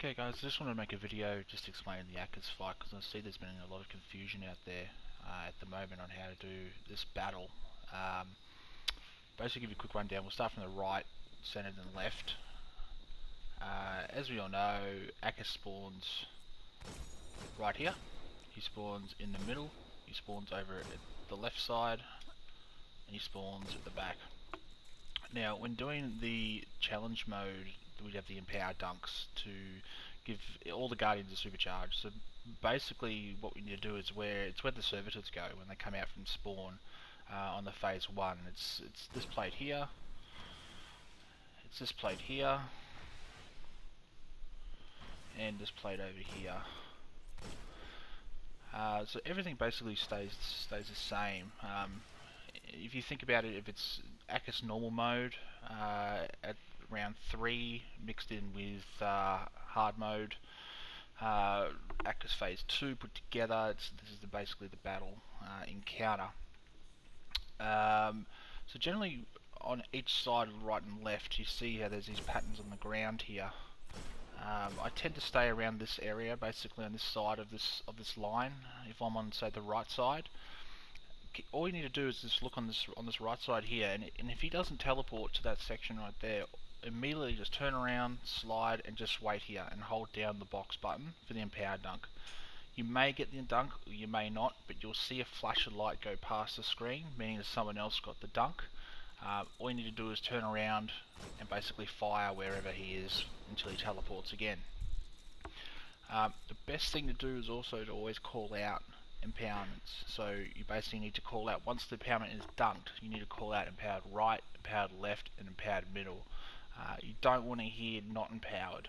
Okay guys, I just want to make a video just explaining the Aksis fight because I see there's been a lot of confusion out there at the moment on how to do this battle. Basically give you a quick rundown. We'll start from the right, centered and left. As we all know, Aksis spawns right here. He spawns in the middle, he spawns over at the left side, and he spawns at the back. Now when doing the challenge mode, we have the empower dunks to give all the guardians a supercharge. So basically what we need to do is it's where the servitors go when they come out from spawn on the phase 1. It's this plate here, it's this plate here, and this plate over here. So everything basically stays the same. If you think about it, if it's Aksis normal mode at round 3 mixed in with hard mode, Aksis phase 2 put together, this is basically the battle encounter. So generally on each side, right and left, you see how there's these patterns on the ground here. I tend to stay around this area, basically on this side of this line. If I'm on, say, the right side, all you need to do is just look on this right side here, and if he doesn't teleport to that section right there, immediately just turn around, slide, and just wait here and hold down the box button for the empower dunk. You may get the dunk, or you may not, but you'll see a flash of light go past the screen, meaning that someone else got the dunk. All you need to do is turn around and basically fire wherever he is until he teleports again. The best thing to do is also to always call out empowerments. So you basically need to call out, once the empowerment is dunked, you need to call out empowered right, empowered left, and empowered middle. You don't want to hear not empowered.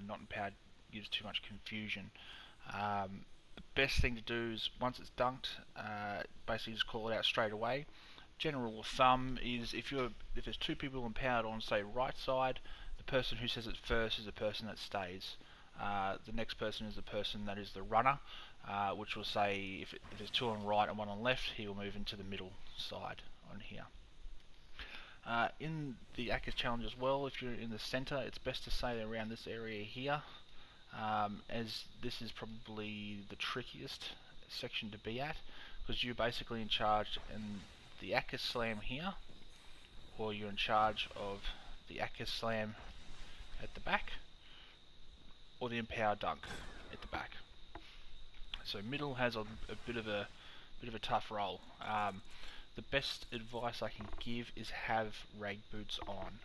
Not empowered gives too much confusion. The best thing to do is, once it's dunked, basically just call it out straight away. General rule of thumb is if there's two people empowered on, say, right side, the person who says it first is the person that stays. The next person is the person that is the runner, which will say if there's two on right and one on left, he will move into the middle side on here. In the Aksis challenge as well, if you're in the center, it's best to stay around this area here, as this is probably the trickiest section to be at, because you're basically in charge in the Aksis slam here, or you're in charge of the Aksis slam at the back, or the empower dunk at the back. So middle has a bit of a tough role. The best advice I can give is have raid boots on.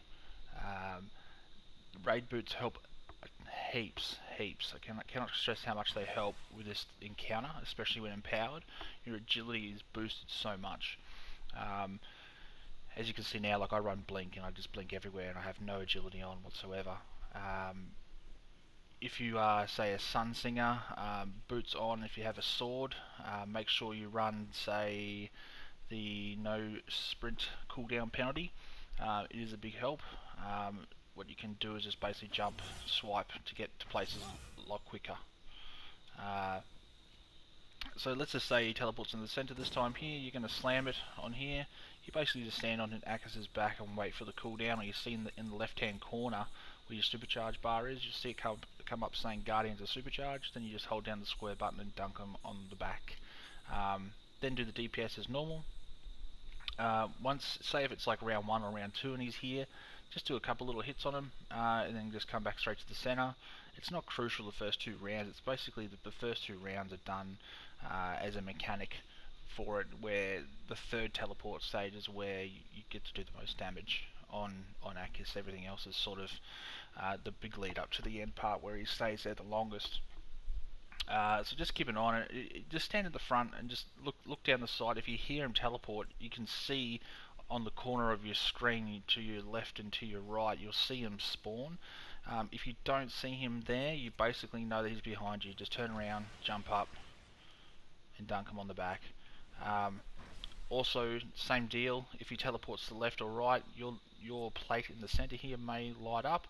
Raid boots help heaps. I cannot stress how much they help with this encounter, especially when empowered. Your agility is boosted so much. As you can see now, like I run blink and I just blink everywhere and I have no agility on whatsoever. If you are, say, a sun singer, boots on. If you have a sword, make sure you run, say, the no sprint cooldown penalty. It is a big help. What you can do is just basically jump, swipe to get to places a lot quicker. So let's just say he teleports in the center this time here. You're going to slam it on here. You basically just stand on Aksis' back and wait for the cooldown. Or you see in the left hand corner where your supercharge bar is, you see it come up saying Guardians are supercharged. Then you just hold down the square button and dunk them on the back. Then do the DPS as normal. Once, say if it's like round 1 or round 2 and he's here, just do a couple little hits on him, and then just come back straight to the center. It's not crucial the first 2 rounds. It's basically the first 2 rounds are done as a mechanic for it, where the third teleport stage is where you get to do the most damage on Aksis. Everything else is sort of the big lead up to the end part where he stays there the longest. So just keep an eye on it. Just stand at the front and just look down the side. If you hear him teleport, you can see on the corner of your screen to your left and to your right, you'll see him spawn. If you don't see him there, you basically know that he's behind you. Just turn around, jump up, and dunk him on the back. Also, same deal. If he teleports to the left or right, your plate in the center here may light up.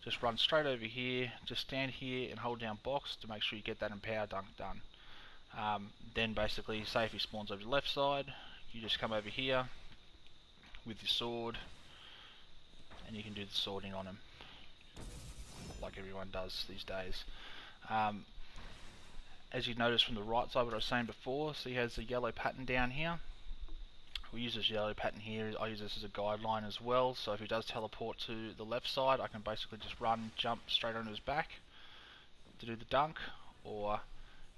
Just run straight over here, just stand here and hold down box to make sure you get that empower dunk done. Then basically, say if he spawns over the left side, you just come over here with your sword and you can do the swording on him like everyone does these days. As you notice from the right side, what I was saying before, so he has a yellow pattern down here. We use this yellow pattern here. I use this as a guideline as well, so if he does teleport to the left side, I can basically just run, jump straight onto his back to do the dunk. Or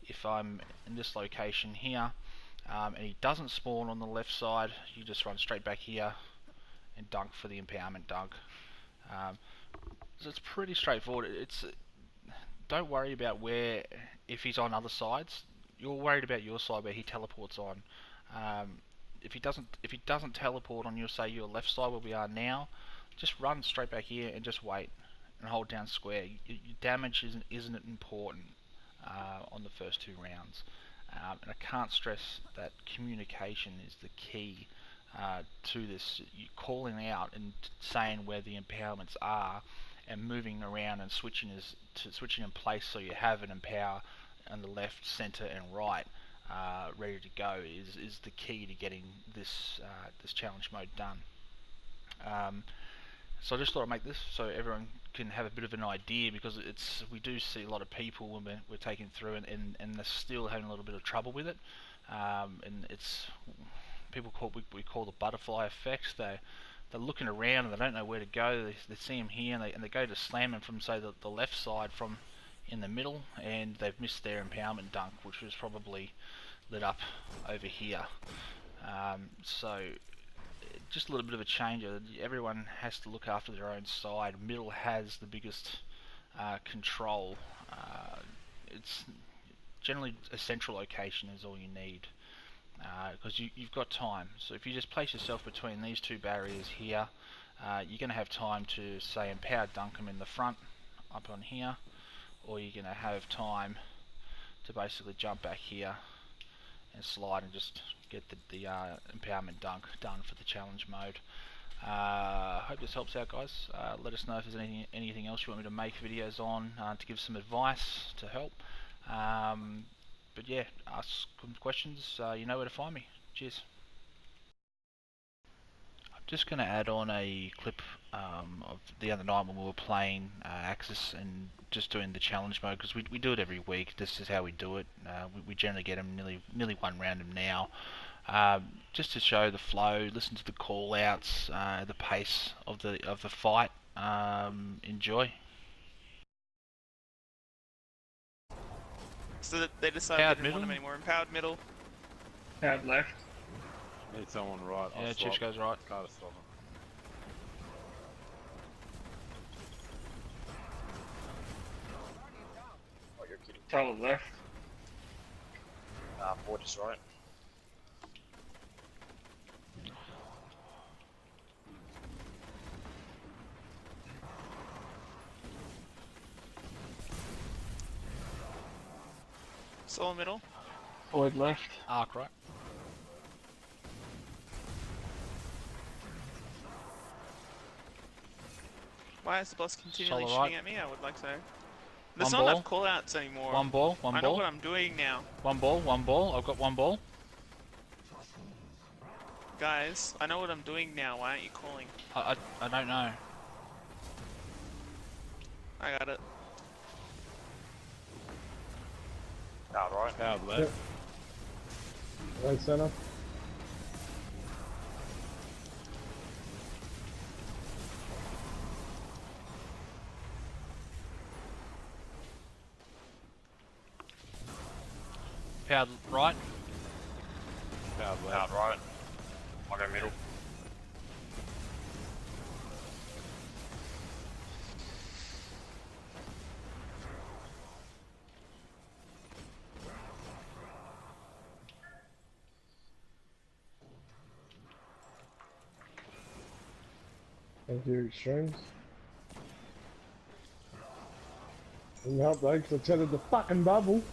if I'm in this location here and he doesn't spawn on the left side, you just run straight back here and dunk for the empowerment dunk. So it's pretty straightforward. Don't worry about where, if he's on other sides. You're worried about your side where he teleports on. If he doesn't teleport on your left side where we are now, just run straight back here and just wait and hold down square. Your damage isn't important on the first 2 rounds, and I can't stress that communication is the key to this. You calling out and saying where the empowerments are and moving around and switching in place so you have an empower on the left, center, and right ready to go is the key to getting this challenge mode done. So I just thought I'd make this so everyone can have a bit of an idea, because we do see a lot of people when we're taking through and they're still having a little bit of trouble with it, and it's we call the butterfly effect. They're looking around and they don't know where to go. They see him here and they go to slam him from, say, the left side from in the middle, and they've missed their empowerment dunk, which was probably lit up over here. So just a little bit of a change. Everyone has to look after their own side. Middle has the biggest control. It's generally a central location is all you need, because you've got time. So if you just place yourself between these 2 barriers here, you're going to have time to, say, empower dunk them in the front up on here, or you're going to have time to basically jump back here and slide and just get the empowerment dunk done for the challenge mode. Hope this helps out, guys. Let us know if there's anything else you want me to make videos on to give some advice to help. But yeah, ask some questions. You know where to find me. Cheers. I'm just going to add on a clip of the other night when we were playing Aksis and just doing the challenge mode, because we do it every week. This is how we do it. We generally get them nearly 1 random now. Just to show the flow, listen to the call outs, the pace of the fight. Enjoy. So they decided they didn't want him anymore. Empowered middle. Empowered left. Need someone right. Yeah, Chips goes right. Gotta stop him. Oh, you're kidding. Total left. Board is right. Soul middle. Void left. Arc right. Why is the boss continually Solar shooting right. at me? I would like to know. There's One not ball. enough callouts anymore. One ball. I know what I'm doing now. One ball. I've got 1 ball. Guys, I know what I'm doing now. Why aren't you calling? I don't know. I got it. Right. Powered left. Yep. Right center. Powered right. Powered left. Right. I'll go middle. Thank you, extremes. Didn't help though, because I chatted the fucking bubble.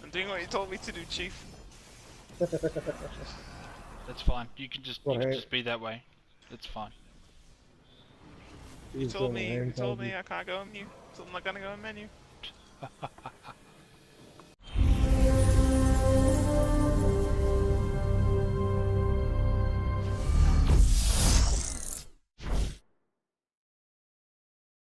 I'm doing what you told me to do, Chief. That's fine. You can just be that way. It's fine. You told me I can't go in menu, so I'm not gonna go in menu.